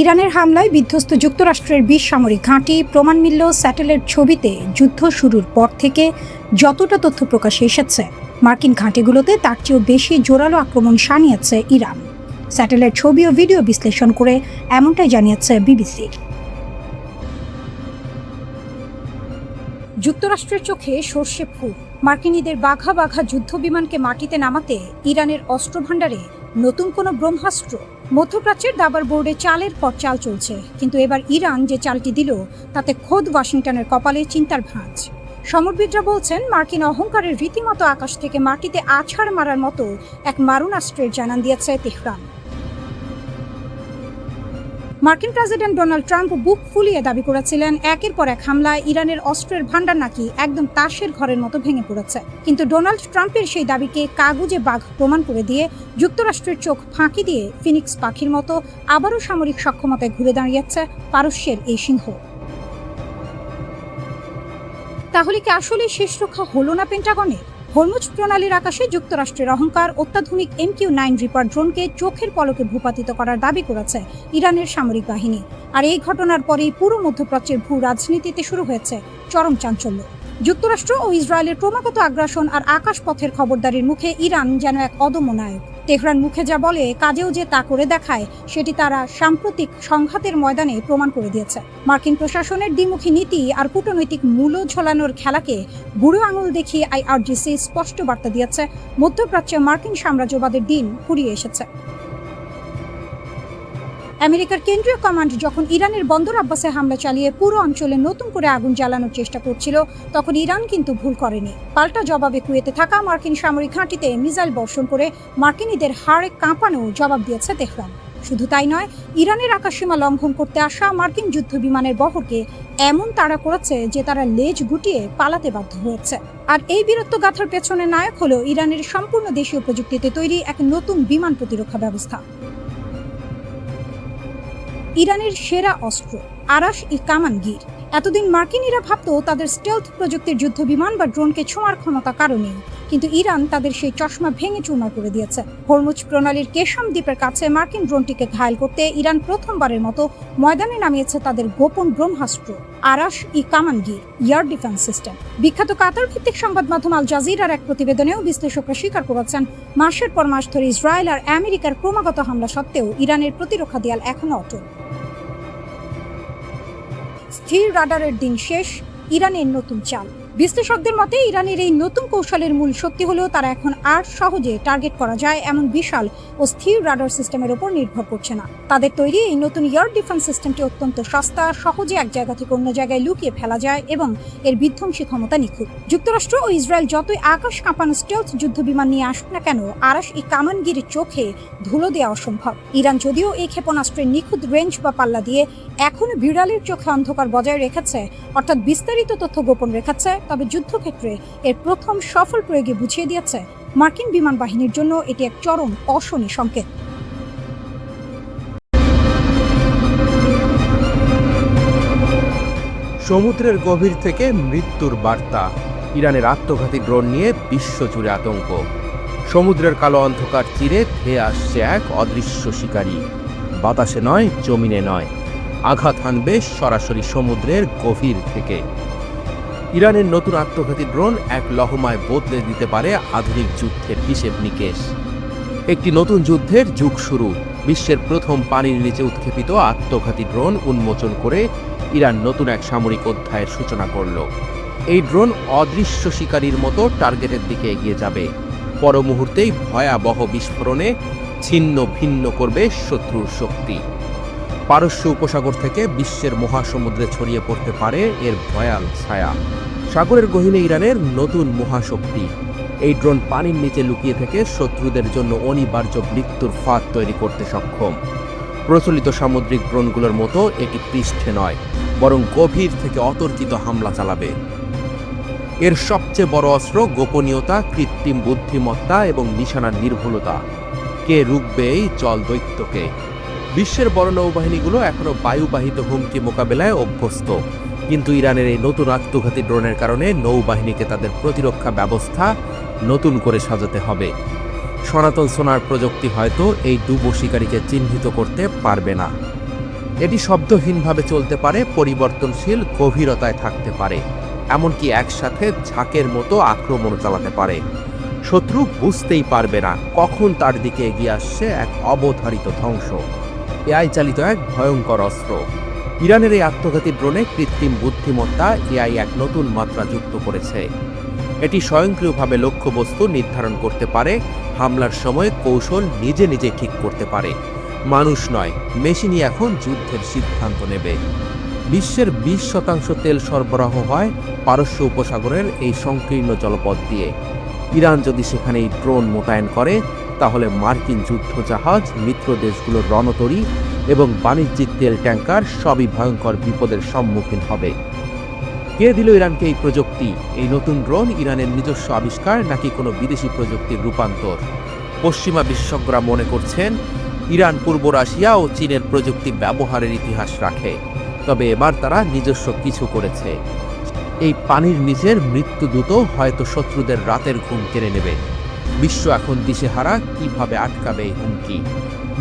ইরানের হামলায় বিধ্বস্ত যুক্তরাষ্ট্রের ২০ সামরিক ঘাঁটি প্রমাণ মিলল স্যাটেলাইট ছবিতে। যুদ্ধ শুরুর পর থেকে যতটা তথ্য প্রকাশে এসেছে, মার্কিন ঘাঁটিগুলোতে তার চেয়েও বেশি জোরালো আক্রমণ শানিয়েছে ইরান। স্যাটেলাইট ছবি ও ভিডিও বিশ্লেষণ করে এমনটাই জানিয়েছে বিবিসি। যুক্তরাষ্ট্রের চোখে সর্ষে ফুল। মার্কিনীদের বাঘা বাঘা যুদ্ধ বিমানকে মাটিতে নামাতে ইরানের অস্ত্রভাণ্ডারে নতুন কোনো ব্রহ্মাস্ত্র। মধ্যপ্রাচ্যের দাবার বোর্ডে চালের পর চাল চলছে, কিন্তু এবার ইরান যে চালটি দিল তাতে খোদ ওয়াশিংটনের কপালে চিন্তার ভাঁজ। সমরবিদরা বলছেন, মার্কিন অহংকারের রীতিমতো আকাশ থেকে মাটিতে আছাড় মারার মতো এক মারণাস্ত্রের জানান দিয়েছে তেহরান। মার্কিন প্রেসিডেন্ট ডোনাল্ড ট্রাম্প বুক ফুলিয়ে দাবি করেছিলেন, একের পর এক হামলায় ইরানের অস্ত্রের ভাণ্ডার নাকি একদম তাসের ঘরের মতো ভেঙে পড়েছে। কিন্তু ডোনাল্ড ট্রাম্পের সেই দাবিকে কাগুজে বাঘ প্রমাণ করে দিয়ে যুক্তরাষ্ট্রের চোখ ফাঁকি দিয়ে ফিনিক্স পাখির মতো আবারও সামরিক সক্ষমতায় ঘুরে দাঁড়িয়েছে পারস্যের এই সিংহ। তাহলে কি আসলে শেষ রক্ষা হলো না পেন্টাগনের? হরমুজ প্রণালীর আকাশে যুক্তরাষ্ট্রের অহংকার অত্যাধুনিক MQ-9 রিপার ড্রোনকে চোখের পলকে ভূপাতিত করার দাবি করেছে ইরানের সামরিক বাহিনী। আর এই ঘটনার পরেই পুরো মধ্যপ্রাচ্যের ভূ রাজনীতিতে শুরু হয়েছে চরম চাঞ্চল্য। যুক্তরাষ্ট্র ও ইসরায়েলের ক্রমাগত আগ্রাসন আর আকাশপথের খবরদারির মুখে ইরান যেন এক অদম্য নায়ক। তেহরান মুখে যা বলে, কাজেও যে তা করে দেখায়, সেটি তারা সাম্প্রতিক সংঘাতের ময়দানে প্রমাণ করে দিয়েছে। মার্কিন প্রশাসনের দ্বিমুখী নীতি আর কূটনৈতিক মূল্য ঝোলানোর খেলাকে বুড়ো আঙুল দেখিয়ে IRGC স্পষ্ট বার্তা দিয়েছে, মধ্যপ্রাচ্যে মার্কিন সাম্রাজ্যবাদের দিন ফুরিয়ে এসেছে। আমেরিকার কেন্দ্রীয় কমান্ড যখন ইরানের বন্দর আব্বাসে হামলা চালিয়ে পুরো অঞ্চলে নতুন করে আগুন জ্বালানোর চেষ্টা করছিল, তখন ইরান কিন্তু ভুল করেনি। পাল্টা জবাবে কুয়েতে থাকা মার্কিন সামরিক ঘাঁটিতে মিসাইল বর্ষণ করে মার্কিনীদের হাড়ে কাঁপানো জবাব দিয়েছে তেহরান। শুধু তাই নয়, ইরানের আকাশসীমা লঙ্ঘন করতে আসা মার্কিন যুদ্ধ বিমানের বহরকে এমন তাড়া করেছে যে তারা লেজ গুটিয়ে পালাতে বাধ্য হয়েছে। আর এই বীরত্ব গাথার পেছনে নায়ক হলো ইরানের সম্পূর্ণ দেশীয় প্রযুক্তিতে তৈরি এক নতুন বিমান প্রতিরক্ষা ব্যবস্থা। ইরানের সেরা অস্ত্র আরাশ-ই-কামান-গির। এতদিন মার্কিনীরা ভাবত তাদের স্টেলথ প্রযুক্তির যুদ্ধ বিমান বা ড্রোনকে ছোঁয়ার ক্ষমতা কারণেই, কিন্তু ইরান তাদের সেই চশমা ভেঙে চুরমার করে দিয়েছে। হরমুজ প্রণালীর কেশম দ্বীপের কাছে মার্কিন ড্রোনটিকে ঘায়েল করতে ইরান প্রথমবারের মতো ময়দানে নামিয়েছে তাদের গোপন ব্রহ্মাস্ত্র আরাশ-ই-কামান-গির এয়ার ডিফেন্স সিস্টেম। বিখ্যাত কাতার ভিত্তিক সংবাদ মাধ্যম আল জাজিরার এক প্রতিবেদনেও বিশ্লেষকরা স্বীকার করেছেন, মাসের পর মাস ধরে ইসরায়েল আর আমেরিকার ক্রমাগত হামলা সত্ত্বেও ইরানের প্রতিরক্ষা দেয়াল এখনো অটল। স্থির রাডারের দিন শেষ, ইরানের নতুন চাল। বিশ্লেষকদের মতে ইরানের এই নতুন কৌশলের মূল শক্তি হলো তারা এখন আর সহজে টার্গেট করা যায় এমন বিশাল ও স্থির রাডার সিস্টেমের উপর নির্ভর করছে না। তাদের তৈরি এই নতুন এয়ার ডিফেন্স সিস্টেমটি অত্যন্ত সস্তা, সহজে এক জায়গা থেকে অন্য জায়গায় লুকিয়ে ফেলা যায় এবং এর বিধ্বংসী ক্ষমতা নিখুঁত। যুক্তরাষ্ট্র ও ইসরায়েল যতই আকাশ কাঁপানো স্টেলথ যুদ্ধ বিমান নিয়ে আসুক না কেন, আরাশ-ই-কামান-গির চোখে ধুলো দেওয়া অসম্ভব। ইরান যদিও এই ক্ষেপণাস্ত্রের নিখুঁত রেঞ্জ বা পাল্লা দিয়ে এখনো বিড়ালের চোখে অন্ধকার বজায় রেখেছে, অর্থাৎ বিস্তারিত তথ্য গোপন রেখেছে, তবে যুদ্ধক্ষেত্রে এর প্রথম সফল প্রয়োগে বুঝিয়ে দিয়েছে মার্কিন বিমান বাহিনীর জন্য এটি এক চরম অশনি সংকেত। সমুদ্রের গভীর থেকে মৃত্যুর বার্তা। ইরানের আত্মঘাতী ড্রোন নিয়ে বিশ্বজুড়ে আতঙ্ক। সমুদ্রের কালো অন্ধকার চিরে ধেয়ে আসছে এক অদৃশ্য শিকারী। বাতাসে নয়, জমিনে নয়, আঘাত হানবে সরাসরি সমুদ্রের গভীর থেকে। ইরানের নতুন আত্মঘাতী ড্রোন এক লহমায় বদলে দিতে পারে আধুনিক যুদ্ধের হিসেব নিকেশ। একটি নতুন যুদ্ধের যুগ শুরু। বিশ্বের প্রথম পানির নিচে উৎক্ষেপিত আত্মঘাতী ড্রোন উন্মোচন করে ইরান নতুন এক সামরিক অধ্যায়ের সূচনা করল। এই ড্রোন অদৃশ্য শিকারীর মতো টার্গেটের দিকে এগিয়ে যাবে। পর মুহূর্তেই ভয়াবহ বিস্ফোরণে ছিন্ন ভিন্ন করবে শত্রুর শক্তি। পারস্য উপসাগর থেকে বিশ্বের মহাসমুদ্রে ছড়িয়ে পড়তে পারে এর ভয়াল ছায়া। সাগরের গহীনে ইরানের নতুন মহাশক্তি। এই ড্রোন পানির নিচে লুকিয়ে থেকে শত্রুদের জন্য অনিবার্য মৃত্যুর ফাঁদ তৈরি করতে সক্ষম। প্রচলিত সামুদ্রিক ড্রোনগুলোর মতো এটি পৃষ্ঠে নয়, বরং গভীর থেকে অতর্কিত হামলা চালাবে। এর সবচেয়ে বড় অস্ত্র গোপনীয়তা, কৃত্রিম বুদ্ধিমত্তা এবং নিশানার নির্ভুলতা। কে রুখবে এই জল দৈত্যকে? বিশ্বের বড় নৌবাহিনীগুলো এখনো বায়ুবাহিত হুমকি মোকাবেলায় অভ্যস্ত, কিন্তু ইরানের এই নতুন আত্মঘাতী ড্রোনের কারণে নৌবাহিনীকে তাদের প্রতিরক্ষা ব্যবস্থা নতুন করে সাজাতে হবে। সনাতন সোনার প্রযুক্তি হয়তো এই ডুবো শিকারীকে চিহ্নিত করতে পারবে না। এটি শব্দহীনভাবে চলতে পারে, পরিবর্তনশীল গভীরতায় থাকতে পারে, এমনকি একসাথে ঝাঁকের মতো আক্রমণ চালাতে পারে। শত্রু বুঝতেই পারবে না কখন তার দিকে এগিয়ে আসছে এক অবধারিত ধ্বংস। এআই চালিত এক ভয়ঙ্কর অস্ত্র। ইরানের এই আত্মঘাতী ড্রোনে কৃত্রিম বুদ্ধিমত্তা এআই এক নতুন মাত্রা যুক্ত করেছে। এটি স্বয়ংক্রিয়ভাবে লক্ষ্যবস্তু নির্ধারণ করতে পারে, হামলার সময় কৌশল নিজে নিজে ঠিক করতে পারে। মানুষ নয়, মেশিনই এখন যুদ্ধের সিদ্ধান্ত নেবে। বিশ্বের 20% তেল সরবরাহ হয় পারস্য উপসাগরের এই সংকীর্ণ জলপথ দিয়ে। ইরান যদি সেখানে এই ড্রোন মোতায়েন করে, তাহলে মার্কিন যুদ্ধজাহাজ, মিত্র দেশগুলোর রণতরী এবং বাণিজ্যিক তেল ট্যাঙ্কার সবই ভয়ঙ্কর বিপদের সম্মুখীন হবে। কে দিল ইরানকে এই প্রযুক্তি? এই নতুন ড্রোন ইরানের নিজস্ব আবিষ্কার নাকি কোনো বিদেশি প্রযুক্তির রূপান্তর? পশ্চিমা বিশেষজ্ঞরা মনে করছেন ইরান পূর্ব রাশিয়া ও চীনের প্রযুক্তি ব্যবহারের ইতিহাস রাখে, তবে এবার তারা নিজস্ব কিছু করেছে। এই পানির নিচের মৃত্যুদূত হয়তো শত্রুদের রাতের ঘুম কেড়ে নেবে। বিশ্ব এখন দিশেহারা, কিভাবে আটকাবে এই হুমকি।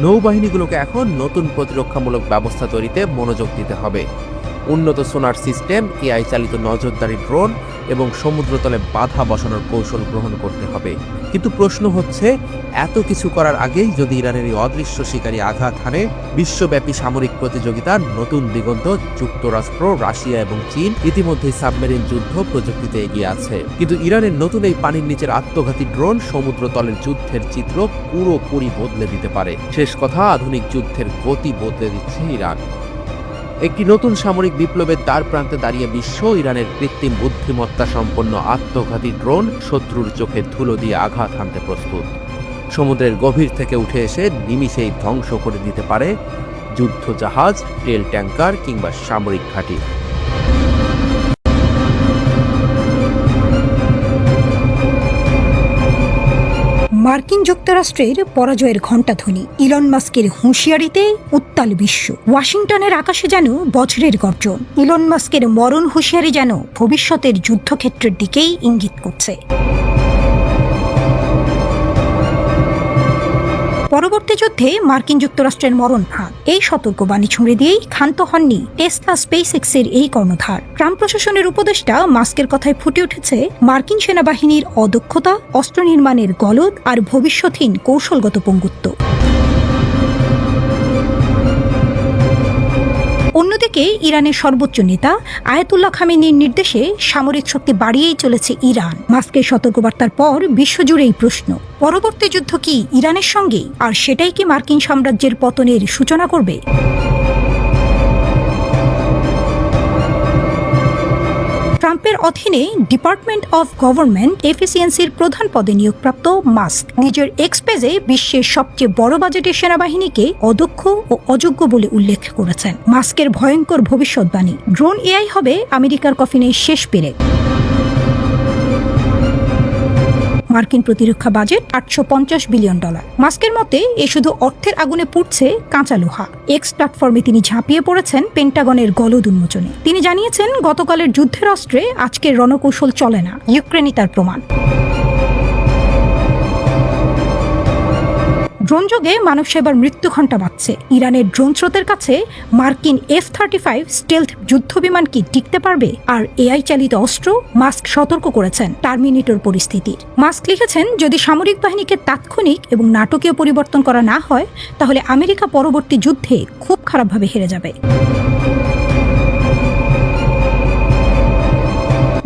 নৌবাহিনীগুলোকে এখন নতুন প্রতিরক্ষামূলক ব্যবস্থা তৈরিতে মনোযোগ দিতে হবে। উন্নত সোনার সিস্টেম, এআই চালিত নজরদারি ড্রোন এবং সমুদ্রতলে বাধা বসানোর কৌশল গ্রহণ করতে হবে। কিন্তু প্রশ্ন হচ্ছে, এত কিছু করার আগেই যদি ইরানের এই অদৃশ্য শিকারী আঘাত হানে, বিশ্বব্যাপী সামরিক প্রতিযোগিতার নতুন দিগন্ত। যুক্তরাষ্ট্র, রাশিয়া এবং চীন ইতিমধ্যেই সাবমেরিন যুদ্ধ প্রযুক্তিতে এগিয়ে আছে, কিন্তু ইরানের নতুন এই পানির নিচের আত্মঘাতী ড্রোন সমুদ্রতলের যুদ্ধের চিত্র পুরোপুরি বদলে দিতে পারে। শেষ কথা, আধুনিক যুদ্ধের গতি বদলে দিচ্ছে ইরান। একটি নতুন সামরিক বিপ্লবের দ্বার প্রান্তে দাঁড়িয়ে বিশ্ব। ইরানের কৃত্রিম বুদ্ধিমত্তা সম্পন্ন আত্মঘাতী ড্রোন শত্রুর চোখে ধুলো দিয়ে আঘাত হানতে প্রস্তুত। সমুদ্রের গভীর থেকে উঠে এসে নিমিষেই ধ্বংস করে দিতে পারে যুদ্ধজাহাজ, তেল ট্যাঙ্কার কিংবা সামরিক ঘাঁটি। মার্কিন যুক্তরাষ্ট্রের পরাজয়ের ঘণ্টাধ্বনি, ইলন মাস্কের হুঁশিয়ারিতে উত্তাল বিশ্ব। ওয়াশিংটনের আকাশে যেন বজ্রের গর্জন। ইলন মাস্কের মরণ হুঁশিয়ারি যেন ভবিষ্যতের যুদ্ধক্ষেত্রের দিকেই ইঙ্গিত করছে। পরবর্তী যুদ্ধে মার্কিন যুক্তরাষ্ট্রের মরণঘাত, এই সতর্কবাণী ছুঁড়ে দিয়েই ক্ষান্ত হননি টেসলা স্পেসএক্সের এই কর্ণধার। ট্রাম্প প্রশাসনের উপদেষ্টা মাস্কের কথায় ফুটে উঠেছে মার্কিন সেনাবাহিনীর অদক্ষতা, অস্ত্র নির্মাণের গলদ আর ভবিষ্যৎহীন কৌশলগত পঙ্গুত্ব। অন্যদিকে ইরানের সর্বোচ্চ নেতা আয়াতুল্লাহ খামেনির নির্দেশে সামরিক শক্তি বাড়িয়েই চলেছে ইরান। মাস্কের সতর্কবার্তার পর বিশ্বজুড়েই প্রশ্ন, পরবর্তী যুদ্ধ কি ইরানের সঙ্গে? আর সেটাই কি মার্কিন সাম্রাজ্যের পতনের সূচনা করবে? ট্রাম্পের অধীনে ডিপার্টমেন্ট অফ গভর্নমেন্ট এফিসিয়েন্সির প্রধান পদে নিয়োগপ্রাপ্ত মাস্ক নিজের এক্স পেজে বিশ্বের সবচেয়ে বড় বাজেটের সেনাবাহিনীকে অদক্ষ ও অযোগ্য বলে উল্লেখ করেছেন। মাস্কের ভয়ঙ্কর ভবিষ্যৎবাণী, ড্রোন এআই হবে আমেরিকার কফিনের শেষ পেরেক। মার্কিন প্রতিরক্ষা বাজেট $850 বিলিয়ন। মাস্কের মতে এ শুধু অর্থের আগুনে পুড়ছে কাঁচা লোহা। এক্স প্ল্যাটফর্মে তিনি ঝাঁপিয়ে পড়েছেন পেন্টাগনের গলদ উন্মোচনে। তিনি জানিয়েছেন, গতকালের যুদ্ধের অস্ত্রে আজকের রণকৌশল চলে না, ইউক্রেনই তার প্রমাণ। ড্রোন যোগে মানব সেবার মৃত্যু ঘণ্টা বাজছে। ইরানের ড্রোন স্রোতের কাছে মার্কিন F-35 স্টেলথ যুদ্ধবিমান কি টিকতে পারবে? আর এআই চালিত অস্ত্র? মাস্ক সতর্ক করেছেন টার্মিনেটর পরিস্থিতির। মাস্ক লিখেছেন, যদি সামরিক বাহিনীকে তাৎক্ষণিক এবং নাটকীয় পরিবর্তন করা না হয়, তাহলে আমেরিকা পরবর্তী যুদ্ধে খুব খারাপভাবে হেরে যাবে।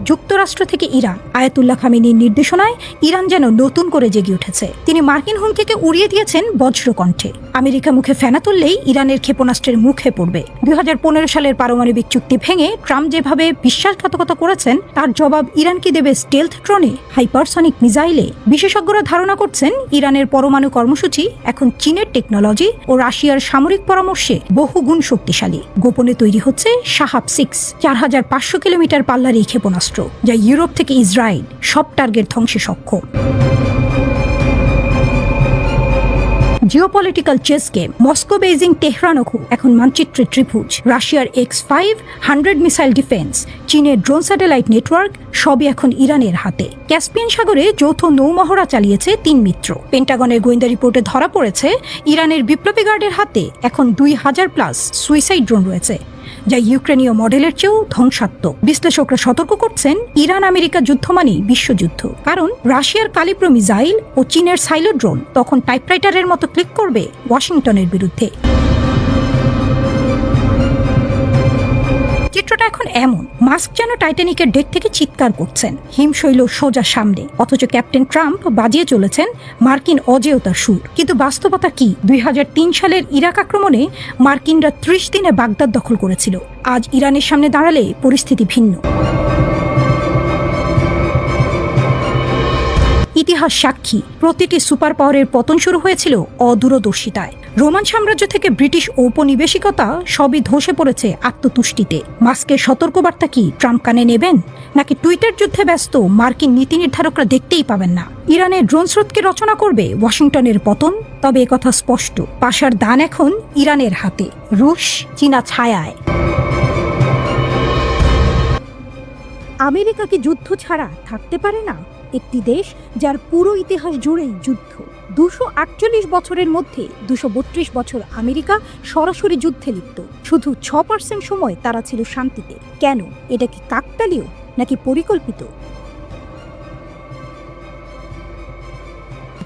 যুক্তরাষ্ট্র থেকে ইরান, আয়াতুল্লাহ খামেনির নির্দেশনায় ইরান যেন নতুন করে জেগে উঠেছে। তিনি মার্কিন হুমকিকে উড়িয়ে দিয়েছেন বজ্রকণ্ঠে। আমেরিকা মুখে ফেনা তুললেই ইরানের ক্ষেপণাস্ত্রের মুখে পড়বে। 2015 সালের পারমাণবিক চুক্তি ভেঙে ট্রাম্প যেভাবে বিশ্বাসঘাতকতা করেছেন, তার জবাব ইরান কি দেবে স্টেলথ ড্রোনে, হাইপারসনিক মিসাইলে? বিশেষজ্ঞরা ধারণা করছেন, ইরানের পরমাণু কর্মসূচি এখন চীনের টেকনোলজি ও রাশিয়ার সামরিক পরামর্শে বহুগুণ শক্তিশালী। গোপনে তৈরি হচ্ছে শাহাব-6, 4500 কিলোমিটার পাল্লার এই ক্ষেপণাস্ত্র, যা ইউরোপ থেকে ইসরায়েল সব টার্গেট ধ্বংসে সক্ষম। Geopolitical chess game. Moscow, Beijing, তেহরানও এখন মানচিত্রে ত্রিভুজ। রাশিয়ার X-500 মিসাইল ডিফেন্স, চীনের ড্রোন স্যাটেলাইট নেটওয়ার্ক সবই এখন ইরানের হাতে। ক্যাসপিয়ান সাগরে যৌথ নৌমহড়া চালিয়েছে 3 মিত্র। পেন্টাগনের গোয়েন্দা রিপোর্টে ধরা পড়েছে ইরানের বিপ্লবী গার্ডের হাতে এখন 2000+ সুইসাইড ড্রোন রয়েছে, যা ইউক্রেনীয় মডেলের চেয়েও ধ্বংসাত্মক। বিশ্লেষকরা সতর্ক করছেন, ইরান আমেরিকা যুদ্ধ মানেই বিশ্বযুদ্ধ, কারণ রাশিয়ার কালিপ্রো মিসাইল ও চীনের সাইলো ড্রোন তখন টাইপরাইটারের মতো ক্লিক করবে ওয়াশিংটনের বিরুদ্ধে। চিত্রটা এখন এমন, মাস্ক যেন টাইটানিকের ডেক থেকে চিৎকার করছেন, হিমশৈল সোজা সামনে, অথচ ক্যাপ্টেন ট্রাম্প বাজিয়ে চলেছেন মার্কিন অজেয়তার সুর। কিন্তু বাস্তবতা কি? 2003 সালের ইরাক আক্রমণে মার্কিনরা 30 দিনে বাগদাদ দখল করেছিল। আজ ইরানের সামনে দাঁড়ালে পরিস্থিতি ভিন্ন। ইতিহাস সাক্ষী, প্রতিটি সুপার পাওয়ারের পতন শুরু হয়েছিল অদূরদর্শিতায়। রোমান সাম্রাজ্য থেকে ব্রিটিশ ঔপনিবেশিকতা সবই ধসে পড়েছে আত্মতুষ্টিতে। মাস্কের সতর্কবার্তা কি ট্রাম্প কানে নেবেন, নাকি টুইটার যুদ্ধে ব্যস্ত মার্কিন নীতি নির্ধারকরা দেখতেই পাবেন না? ইরানের ড্রোন স্রোতকে রচনা করবে ওয়াশিংটনের পতন। তবে একথা স্পষ্ট, পাশার দান এখন ইরানের হাতে, রুশ চীনা ছায়ায়। আমেরিকা কি যুদ্ধ ছাড়া থাকতে পারে না? একটি দেশ যার পুরো ইতিহাস জুড়েই যুদ্ধ। 248 বছরের মধ্যে 232 বছর আমেরিকা সরাসরি যুদ্ধে লিপ্ত। শুধু 6% সময় তারা ছিল শান্তিতে। কেন? এটা কি কাকতালীয় নাকি পরিকল্পিত?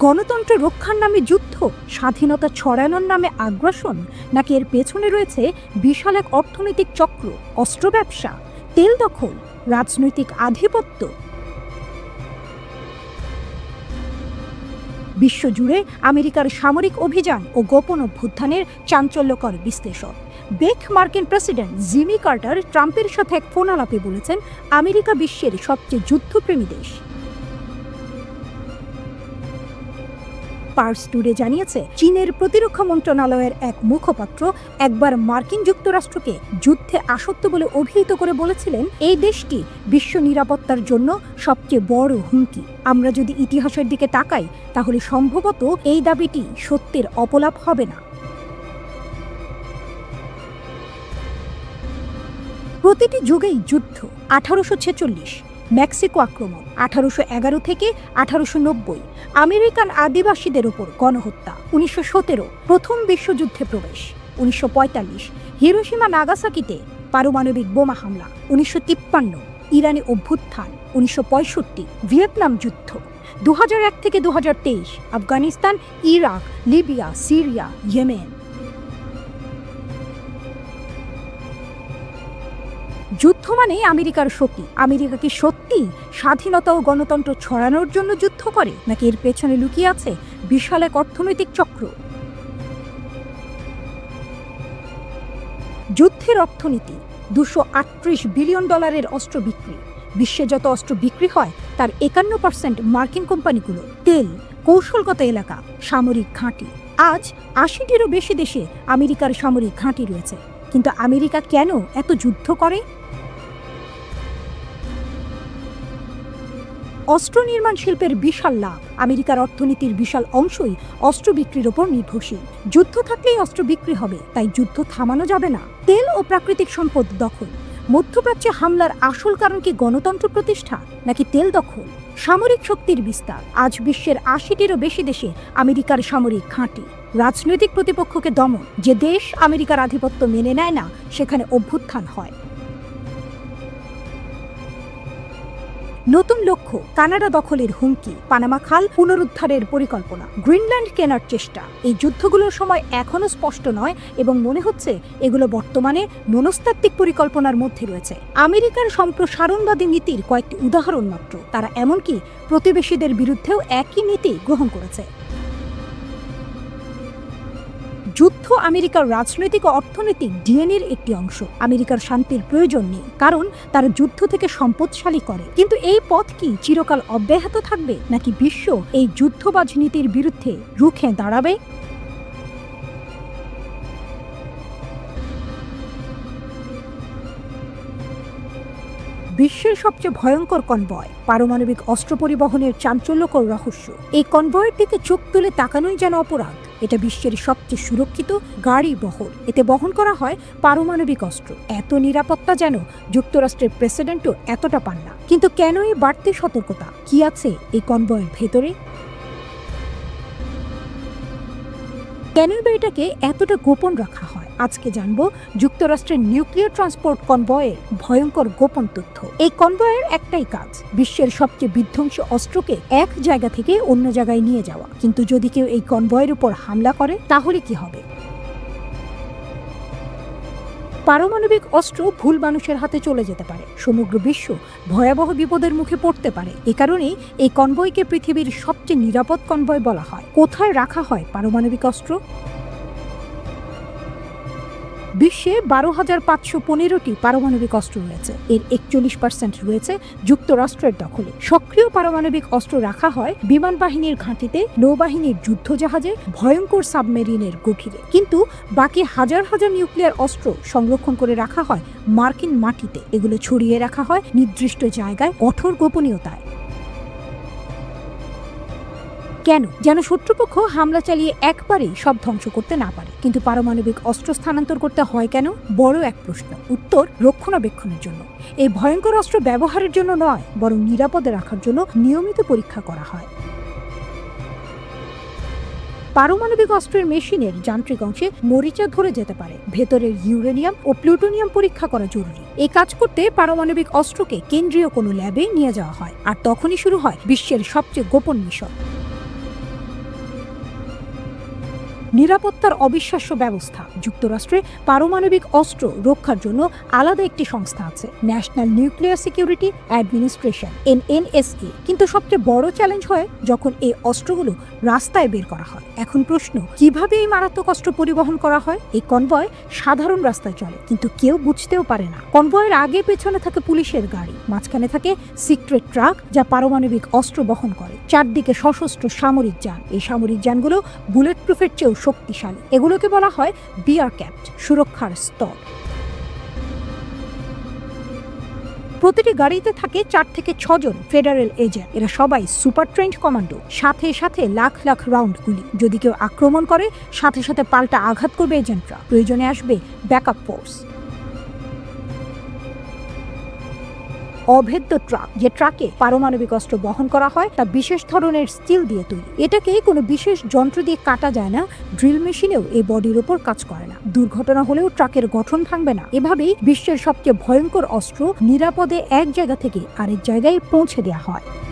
গণতন্ত্র রক্ষার নামে যুদ্ধ, স্বাধীনতা ছড়ানোর নামে আগ্রাসন, নাকি এর পেছনে রয়েছে বিশাল এক অর্থনৈতিক চক্র, অস্ত্র ব্যবসা, তেল দখল, রাজনৈতিক আধিপত্য? বিশ্বজুড়ে আমেরিকার সামরিক অভিযান ও গোপন অভ্যুত্থানের চাঞ্চল্যকর বিশ্লেষণ। বেক মার্কিন প্রেসিডেন্ট জিমি কার্টার ট্রাম্পের সাথে এক ফোন আলাপে বলেছেন, আমেরিকা বিশ্বের সবচেয়ে যুদ্ধপ্রেমী দেশ। পার্স টুডে জানিয়েছে, চীনের প্রতিরক্ষা মন্ত্রণালয়ের এক মুখপাত্র একবার মার্কিন যুক্তরাষ্ট্রকে যুদ্ধে আসক্ত বলে অভিহিত করে বলেছিলেন, এই দেশটি বিশ্ব নিরাপত্তার জন্য সবচেয়ে বড় হুমকি। আমরা যদি ইতিহাসের দিকে তাকাই, তাহলে সম্ভবত এই দাবিটি সত্যের অপলাপ হবে না। প্রতিটি যুগেই যুদ্ধ। 1846 মেক্সিকো আক্রমণ, 1811 থেকে 1890 আমেরিকান আদিবাসীদের ওপর গণহত্যা, 1917 প্রথম বিশ্বযুদ্ধে প্রবেশ, 1945 হিরোশিমা নাগাসাকিতে পারমাণবিক বোমা হামলা, 1953 ইরানি অভ্যুত্থান, 1965 ভিয়েতনাম যুদ্ধ, 2001 থেকে 2023 Afghanistan, Iraq, Libya, Syria, Yemen. যুদ্ধ মানে আমেরিকার শক্তি। আমেরিকা কি সত্যি স্বাধীনতা ও গণতন্ত্র ছড়ানোর জন্য যুদ্ধ করে, নাকি এর পেছনে লুকিয়ে আছে বিশাল এক অর্থনৈতিক চক্র? যুদ্ধের অর্থনীতি। $238 বিলিয়ন অস্ত্র বিক্রি। বিশ্বে যত অস্ত্র বিক্রি হয় তার 51% মার্কিন কোম্পানিগুলো। তেল, কৌশলগত এলাকা, সামরিক ঘাঁটি। আজ 80টিরও বেশি দেশে আমেরিকার সামরিক ঘাঁটি রয়েছে। কিন্তু আমেরিকা কেন এত যুদ্ধ করে? অস্ত্র নির্মাণ শিল্পের বিশাল লাভ। আমেরিকার অর্থনীতির বিশাল অংশই অস্ত্র বিক্রির ওপর নির্ভরশীল। যুদ্ধ থাকলেই অস্ত্র বিক্রি হবে, তাই যুদ্ধ থামানো যাবে না। তেল ও প্রাকৃতিক সম্পদ দখল। মধ্যপ্রাচ্যে হামলার আসল কারণ কি গণতন্ত্র প্রতিষ্ঠা, নাকি তেল দখল? সামরিক শক্তির বিস্তার। আজ বিশ্বের 80টিরও বেশি দেশে আমেরিকার সামরিক ঘাঁটি। রাজনৈতিক প্রতিপক্ষকে দমন। যে দেশ আমেরিকার আধিপত্য মেনে নেয় না, সেখানে অভ্যুত্থান হয়। নতুন লক্ষ্য, কানাডা দখলের হুমকি, পানামা খাল পুনরুদ্ধারের পরিকল্পনা, গ্রিনল্যান্ড কেনার চেষ্টা। এই যুদ্ধগুলোর সময় এখনো স্পষ্ট নয় এবং মনে হচ্ছে এগুলো বর্তমানে মনস্তাত্ত্বিক পরিকল্পনার মধ্যে রয়েছে। আমেরিকার সম্প্রসারণবাদী নীতির কয়েকটি উদাহরণ মাত্র। তারা এমনকি প্রতিবেশীদের বিরুদ্ধেও একই নীতি গ্রহণ করেছে। যুদ্ধ আমেরিকার রাজনৈতিক ও অর্থনৈতিক ডিএনএর একটি অংশ। আমেরিকার শান্তির প্রয়োজন নেই, কারণ তারা যুদ্ধ থেকে সম্পদশালী করে। কিন্তু এই পথ কি চিরকাল অব্যাহত থাকবে, নাকি বিশ্ব এই যুদ্ধবাজ নীতির বিরুদ্ধে রুখে দাঁড়াবে? বিশ্বের সবচেয়ে ভয়ঙ্কর কনভয়, পারমাণবিক অস্ত্র পরিবহনের চাঞ্চল্যকর রহস্য। এই কনভয়ের দিকে চোখ তুলে তাকানোই যেন অপরাধ। এটা বিশ্বের সবচেয়ে সুরক্ষিত গাড়ি বহর। এতে বহন করা হয় পারমাণবিক অস্ত্র। এত নিরাপত্তা যেন যুক্তরাষ্ট্রের প্রেসিডেন্টও এতটা পান না। কিন্তু কেন এই বাড়তি সতর্কতা? কি আছে এই কনভয়ের ভেতরে? কেনই বা এটাকে এতটা গোপন রাখা হয়? আজকে জানবো যুক্তরাষ্ট্রের নিউক্লিয়ার ট্রান্সপোর্ট কনভয়ের ভয়ঙ্কর গোপন তথ্য। এই কনভয়ের একটাই কাজ, বিশ্বের সবচেয়ে বিধ্বংসী অস্ত্রকে এক জায়গা থেকে অন্য জায়গায় নিয়ে যাওয়া। কিন্তু যদি কেউ এই কনভয়ের উপর হামলা করে তাহলে কি হবে? পারমাণবিক অস্ত্র ভুল মানুষের হাতে চলে যেতে পারে, সমগ্র বিশ্ব ভয়াবহ বিপদের মুখে পড়তে পারে। এ কারণেই এই কনভয়কে পৃথিবীর সবচেয়ে নিরাপদ কনভয় বলা হয়। কোথায় রাখা হয় পারমাণবিক অস্ত্র? বিশ্বে 12,515টি পারমাণবিক অস্ত্র রয়েছে। এর 41% রয়েছে যুক্তরাষ্ট্রের দখলে। সক্রিয় পারমাণবিক অস্ত্র রাখা হয় বিমান বাহিনীর ঘাঁটিতে, নৌবাহিনীর যুদ্ধজাহাজে, ভয়ঙ্কর সাবমেরিনের গভীরে। কিন্তু বাকি হাজার হাজার নিউক্লিয়ার অস্ত্র সংরক্ষণ করে রাখা হয় মার্কিন মাটিতে। এগুলো ছড়িয়ে রাখা হয় নির্দিষ্ট জায়গায় কঠোর গোপনীয়তায়। কেন? যেন শত্রুপক্ষ হামলা চালিয়ে একবারেই সব ধ্বংস করতে না পারে। কিন্তু পারমাণবিক অস্ত্র স্থানান্তর করতে হয় কেন? বড় এক প্রশ্ন। উত্তর রক্ষণাবেক্ষণের জন্য। এই ভয়ঙ্কর অস্ত্র ব্যবহারের জন্য নয়, বরং নিরাপদে রাখার জন্য নিয়মিত পরীক্ষা করা হয়। পারমাণবিক অস্ত্রের মেশিনের যান্ত্রিক অংশে মরিচা ধরে যেতে পারে। ভেতরের ইউরেনিয়াম ও প্লুটোনিয়াম পরীক্ষা করা জরুরি। এই কাজ করতে পারমাণবিক অস্ত্রকে কেন্দ্রীয় কোনো ল্যাবে নিয়ে যাওয়া হয়। আর তখনই শুরু হয় বিশ্বের সবচেয়ে গোপন মিশন। নিরাপত্তার অবিশ্বাস্য ব্যবস্থা। যুক্তরাষ্ট্রে পারমাণবিক অস্ত্র রক্ষার জন্য আলাদা একটি সংস্থা আছে, national nuclear security administration, NNSA। কিন্তু সবচেয়ে বড় চ্যালেঞ্জ হয় যখন এই অস্ত্রগুলো রাস্তায় বের করা হয়। এখন প্রশ্ন, কিভাবে এই মারাত্মক অস্ত্র পরিবহন করা হয়? এই কনভয় সাধারণ রাস্তায় চলে, কিন্তু কেউ বুঝতেও পারে না। কনভয়ের আগে পেছনে থাকে পুলিশের গাড়ি, মাঝখানে থাকে সিক্রেট ট্রাক যা পারমাণবিক অস্ত্র বহন করে, চারদিকে সশস্ত্র সামরিক যান। এই সামরিক যানগুলো বুলেট প্রুফের চেয়েও শক্তিশালী। এগুলোকে বলা হয় বিয়ার ক্যাপ্ট, সুরক্ষার স্তর। প্রতিটি গাড়িতে থাকে 4 থেকে 6 জন ফেডারেল এজেন্ট। এরা সবাই সুপার ট্রেন্ড কমান্ডো। সাথে সাথে লাখ লাখ রাউন্ড গুলি। যদি কেউ আক্রমণ করে সাথে সাথে পাল্টা আঘাত করবে এজেন্টরা। প্রয়োজনে আসবে ব্যাকআপ ফোর্স। অভেদ্য ট্রাক, যে ট্রাকে পারমাণবিক অস্ত্র বহন করা হয় তা বিশেষ ধরনের স্টিল দিয়ে তৈরি। এটাকে কোনো বিশেষ যন্ত্র দিয়ে কাটা যায় না, ড্রিল মেশিনেও এই বডির উপর কাজ করে না। দুর্ঘটনা হলেও ট্রাকের গঠন ভাঙবে না। এভাবেই বিশ্বের সবচেয়ে ভয়ঙ্কর অস্ত্র নিরাপদে এক জায়গা থেকে আরেক জায়গায় পৌঁছে দেওয়া হয়।